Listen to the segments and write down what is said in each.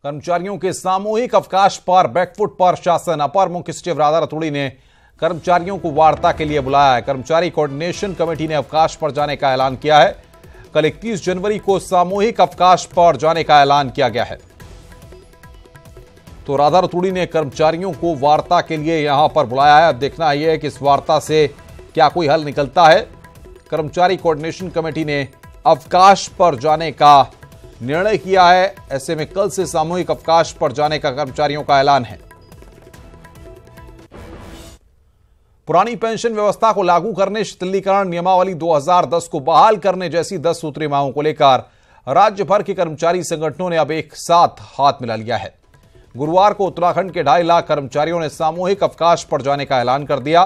कर्मचारियों के सामूहिक अवकाश पर बैकफुट पर शासन। अपर मुख्य सचिव राधा रतूड़ी ने कर्मचारियों को वार्ता के लिए बुलाया है। कर्मचारी कोऑर्डिनेशन कमेटी ने अवकाश पर जाने का ऐलान किया है। कल 31 जनवरी को सामूहिक अवकाश पर जाने का ऐलान किया गया है। तो राधा रतूड़ी ने कर्मचारियों को वार्ता के लिए यहां पर बुलाया है। अब देखना यह है कि इस वार्ता से क्या कोई हल निकलता है। कर्मचारी कोऑर्डिनेशन कमेटी ने अवकाश पर जाने का निर्णय किया है। ऐसे में कल से सामूहिक अवकाश पर जाने का कर्मचारियों का ऐलान है। पुरानी पेंशन व्यवस्था को लागू करने, शिथिलीकरण नियमावली 2010 को बहाल करने जैसी 10 सूत्रीय मांगों को लेकर राज्य भर के कर्मचारी संगठनों ने अब एक साथ हाथ मिला लिया है। गुरुवार को उत्तराखंड के 2.5 लाख कर्मचारियों ने सामूहिक अवकाश पर जाने का ऐलान कर दिया।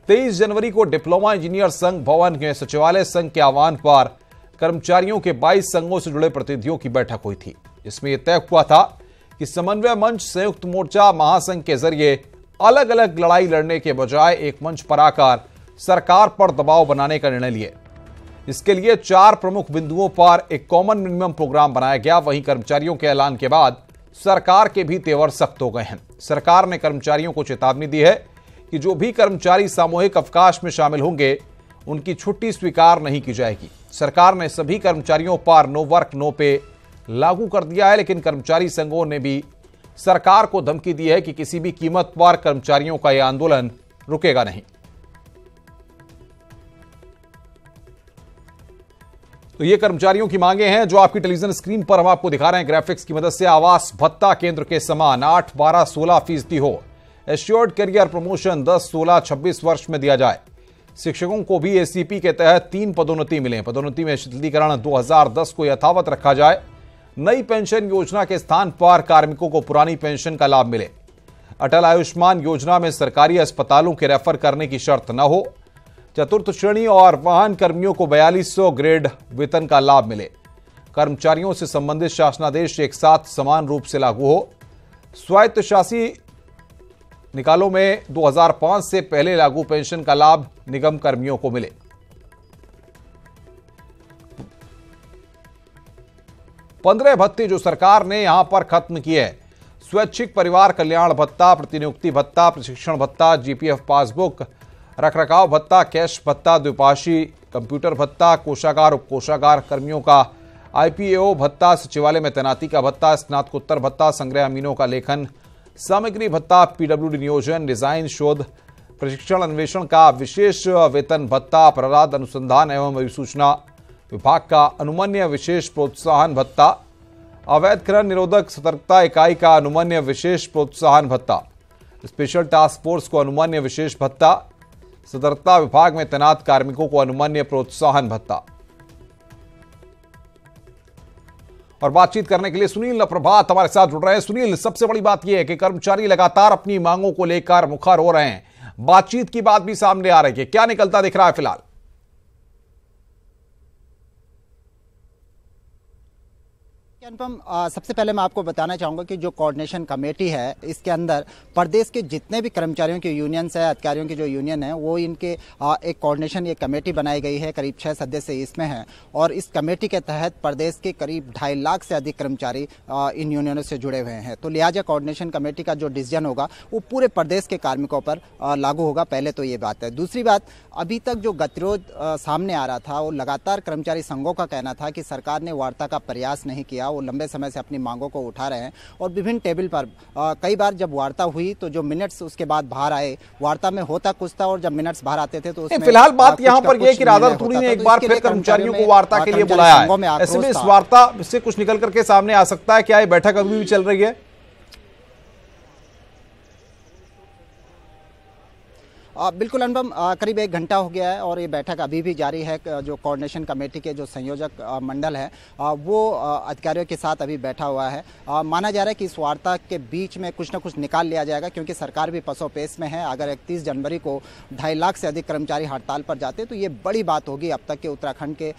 23 जनवरी को डिप्लोमा इंजीनियर संघ भवन के सचिवालय संघ के आह्वान पर कर्मचारियों के 22 संघों से जुड़े प्रतिनिधियों की बैठक हुई थी। इसमें यह तय हुआ था कि समन्वय मंच, संयुक्त मोर्चा, महासंघ के जरिए अलग अलग लड़ाई लड़ने के बजाय एक मंच पर आकर सरकार पर दबाव बनाने का निर्णय लिए। इसके लिए 4 प्रमुख बिंदुओं पर एक कॉमन मिनिमम प्रोग्राम बनाया गया। वहीं कर्मचारियों के ऐलान के बाद सरकार के भी तेवर सख्त हो गए हैं। सरकार ने कर्मचारियों को चेतावनी दी है कि जो भी कर्मचारी सामूहिक अवकाश में शामिल होंगे उनकी छुट्टी स्वीकार नहीं की जाएगी। सरकार ने सभी कर्मचारियों पर नो वर्क नो पे लागू कर दिया है, लेकिन कर्मचारी संघों ने भी सरकार को धमकी दी है कि किसी भी कीमत पर कर्मचारियों का यह आंदोलन रुकेगा नहीं। तो ये कर्मचारियों की मांगे हैं जो आपकी टेलीविजन स्क्रीन पर हम आपको दिखा रहे हैं ग्राफिक्स की मदद से। आवास भत्ता केंद्र के समान 8, 12, 16% हो। एश्योर्ड करियर प्रमोशन 10, 16, 26 वर्ष में दिया जाए। शिक्षकों को भी एसीपी के तहत 3 पदोन्नति मिले। पदोन्नति में शिथिलीकरण 2010 को यथावत रखा जाए। नई पेंशन योजना के स्थान पर कार्मिकों को पुरानी पेंशन का लाभ मिले। अटल आयुष्मान योजना में सरकारी अस्पतालों के रेफर करने की शर्त न हो। चतुर्थ श्रेणी और वाहन कर्मियों को 4200 ग्रेड वेतन का लाभ मिले। कर्मचारियों से संबंधित शासनादेश एक साथ समान रूप से लागू हो। स्वायत्तशासी निकालों में 2005 से पहले लागू पेंशन का लाभ निगम कर्मियों को मिले। पंद्रह भत्ते जो सरकार ने यहां पर खत्म किए हैं। स्वैच्छिक परिवार कल्याण भत्ता, प्रतिनियुक्ति भत्ता, प्रशिक्षण भत्ता, जीपीएफ पासबुक, रखरखाव भत्ता, कैश भत्ता, द्विभाषी कंप्यूटर भत्ता, कोषागार उपकोषागार कर्मियों का आईपीएओ भत्ता, सचिवालय में तैनाती का भत्ता, स्नातकोत्तर भत्ता, संग्रह अमीनों का लेखन सामग्री भत्ता, पीडब्ल्यूडी नियोजन, डिजाइन, शोध, प्रशिक्षण, अन्वेषण का विशेष वेतन भत्ता, अपराध अनुसंधान एवं अभिसूचना विभाग का अनुमन्य विशेष प्रोत्साहन भत्ता, अवैध खनन निरोधक सतर्कता इकाई का अनुमन्य विशेष प्रोत्साहन भत्ता, स्पेशल टास्क फोर्स को अनुमन्य विशेष भत्ता, सतर्कता विभाग में तैनात कार्मिकों को अनुमन्य प्रोत्साहन भत्ता। और बातचीत करने के लिए सुनील प्रभात हमारे साथ जुड़ रहे हैं। सुनील, सबसे बड़ी बात यह है कि कर्मचारी लगातार अपनी मांगों को लेकर मुखर हो रहे हैं। बातचीत की बात भी सामने आ रही है, क्या निकलता दिख रहा है फिलहाल? अनुपम, सबसे पहले मैं आपको बताना चाहूंगा कि जो कोऑर्डिनेशन कमेटी है इसके अंदर प्रदेश के जितने भी कर्मचारियों के यूनियंस है, अधिकारियों की जो यूनियन है, वो इनके एक कोऑर्डिनेशन ये कमेटी बनाई गई है। करीब 6 सदस्य इसमें हैं और इस कमेटी के तहत प्रदेश के करीब 2.5 लाख से अधिक कर्मचारी इन यूनियनों से जुड़े हुए हैं। तो लिहाजा कोऑर्डिनेशन कमेटी का जो डिसीजन होगा वो पूरे प्रदेश के कार्मिकों पर लागू होगा। पहले तो ये बात है। दूसरी बात, अभी तक जो गतिरोध सामने आ रहा था वो लगातार कर्मचारी संघों का कहना था कि सरकार ने वार्ता का प्रयास नहीं किया। वो लंबे समय से अपनी मांगों को उठा रहे हैं और विभिन्न टेबल पर कई बार जब वार्ता हुई तो जो मिनट्स उसके बाद बाहर आए, वार्ता में होता कुछ था और जब मिनट्स बाहर आते थे तो उसमें फिलहाल बात यहां पर यह कि राधा रतूड़ी ने एक बार फिर कर्मचारियों को वार्ता के लिए बुलाया है। ऐसे में इस वार्ता से कुछ निकल करके सामने आ सकता है? क्या ये बैठक अभी भी चल रही है? बिल्कुल अनुपम, करीब 1 घंटा हो गया है और ये बैठक अभी भी जारी है। जो कोऑर्डिनेशन कमेटी के जो संयोजक मंडल है वो अधिकारियों के साथ अभी बैठा हुआ है। माना जा रहा है कि इस वार्ता के बीच में कुछ ना कुछ निकाल लिया जाएगा, क्योंकि सरकार भी पसोपेश में है। अगर 31 जनवरी को 2.5 लाख से अधिक कर्मचारी हड़ताल पर जाते तो ये बड़ी बात होगी। अब तक के उत्तराखंड के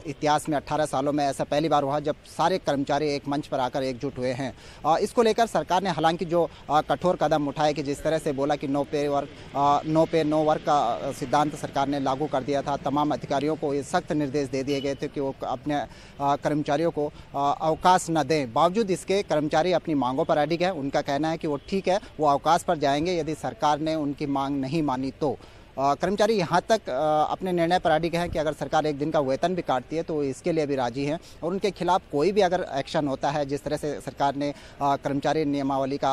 इतिहास में 18 सालों में ऐसा पहली बार हुआ जब सारे कर्मचारी एक मंच पर आकर एकजुट हुए हैं। इसको लेकर सरकार ने हालांकि जो कठोर कदम उठाए कि जिस तरह से बोला कि नो पे वर्क नो नो पे नो वर्क का सिद्धांत सरकार ने लागू कर दिया था। तमाम अधिकारियों को ये सख्त निर्देश दे दिए गए थे कि वो अपने कर्मचारियों को अवकाश न दें। बावजूद इसके कर्मचारी अपनी मांगों पर अडिग है। उनका कहना है कि वो ठीक है, वो अवकाश पर जाएंगे यदि सरकार ने उनकी मांग नहीं मानी तो। कर्मचारी यहाँ तक अपने निर्णय पर अडिग हैं कि अगर सरकार एक दिन का वेतन भी काटती है तो इसके लिए भी राजी हैं, और उनके खिलाफ कोई भी अगर एक्शन होता है, जिस तरह से सरकार ने कर्मचारी नियमावली का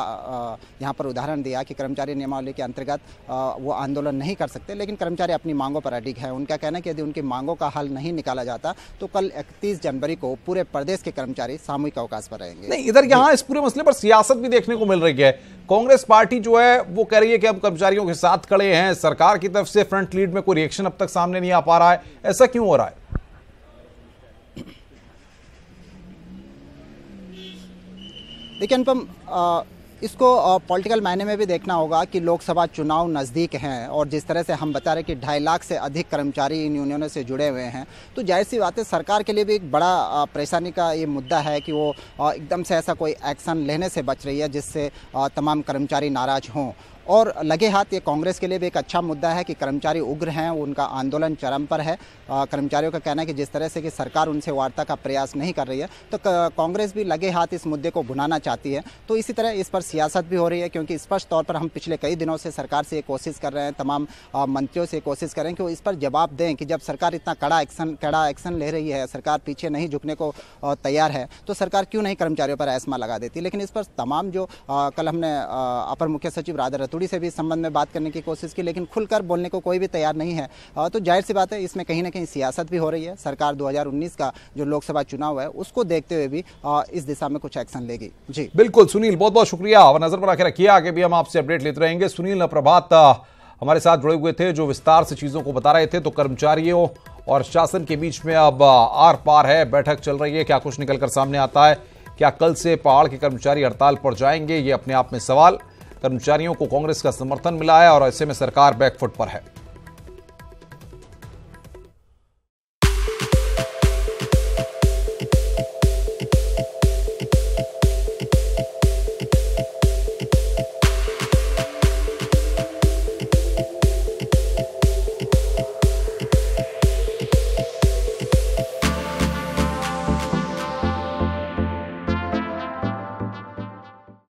यहाँ पर उदाहरण दिया कि कर्मचारी नियमावली के अंतर्गत वो आंदोलन नहीं कर सकते, लेकिन कर्मचारी अपनी मांगों पर अडिग है। उनका कहना है कि यदि उनकी मांगों का हल नहीं निकाला जाता तो कल 31 जनवरी को पूरे प्रदेश के कर्मचारी सामूहिक अवकाश पर रहेंगे। नहीं, इधर यहाँ इस पूरे मसले पर सियासत भी देखने को मिल रही है। कांग्रेस पार्टी जो है वो कह रही है कि हम कर्मचारियों के साथ खड़े हैं, सरकार की तरफ से फ्रंट लीड में कोई रिएक्शन अब तक सामने नहीं आ पा रहा है। ऐसा क्यों हो रहा है? देखिए अनुपम, इसको पॉलिटिकल मायने में भी देखना होगा कि लोकसभा चुनाव नज़दीक हैं, और जिस तरह से हम बता रहे कि 2.5 लाख से अधिक कर्मचारी इन यूनियनों से जुड़े हुए हैं, तो जाहिर सी बात है सरकार के लिए भी एक बड़ा परेशानी का ये मुद्दा है कि वो एकदम से ऐसा कोई एक्शन लेने से बच रही है जिससे तमाम कर्मचारी नाराज़ हों। और लगे हाथ ये कांग्रेस के लिए भी एक अच्छा मुद्दा है कि कर्मचारी उग्र हैं, उनका आंदोलन चरम पर है। कर्मचारियों का कहना है कि जिस तरह से कि सरकार उनसे वार्ता का प्रयास नहीं कर रही है, तो कांग्रेस भी लगे हाथ इस मुद्दे को भुनाना चाहती है। तो इसी तरह इस पर सियासत भी हो रही है, क्योंकि स्पष्ट तौर पर हम पिछले कई दिनों से सरकार से ये कोशिश कर रहे हैं, तमाम मंत्रियों से कोशिश कर रहे हैं कि वो इस पर जवाब दें कि जब सरकार इतना कड़ा एक्शन ले रही है, सरकार पीछे नहीं झुकने को तैयार है, तो सरकार क्यों नहीं कर्मचारियों पर एस्मा लगा देती। लेकिन इस पर तमाम जो कल हमने अपर मुख्य सचिव राधा रतूड़ी से भी इस संबंध में बात करने की कोशिश की, लेकिन खुलकर बोलने को कोई भी तैयार नहीं है। तो जाहिर सी बात है इसमें कहीं ना कहीं सियासत भी हो रही है। सरकार 2019 का जो लोकसभा चुनाव है उसको देखते हुए भी इस दिशा में कुछ एक्शन लेगी। जी बिल्कुल सुनील, बहुत बहुत शुक्रिया। और नजर बना के रखिए, आगे भी हम आपसे अपडेट लेते रहेंगे। सुनील प्रभात हमारे साथ जुड़े हुए थे, जो विस्तार से चीजों को बता रहे थे। तो कर्मचारियों और शासन के बीच में अब आर पार है, बैठक चल रही है। क्या कुछ निकलकर सामने आता है? क्या कल से पहाड़ के कर्मचारी हड़ताल पर जाएंगे? ये अपने आप में सवाल। कर्मचारियों को कांग्रेस का समर्थन मिला है और ऐसे में सरकार बैकफुट पर है।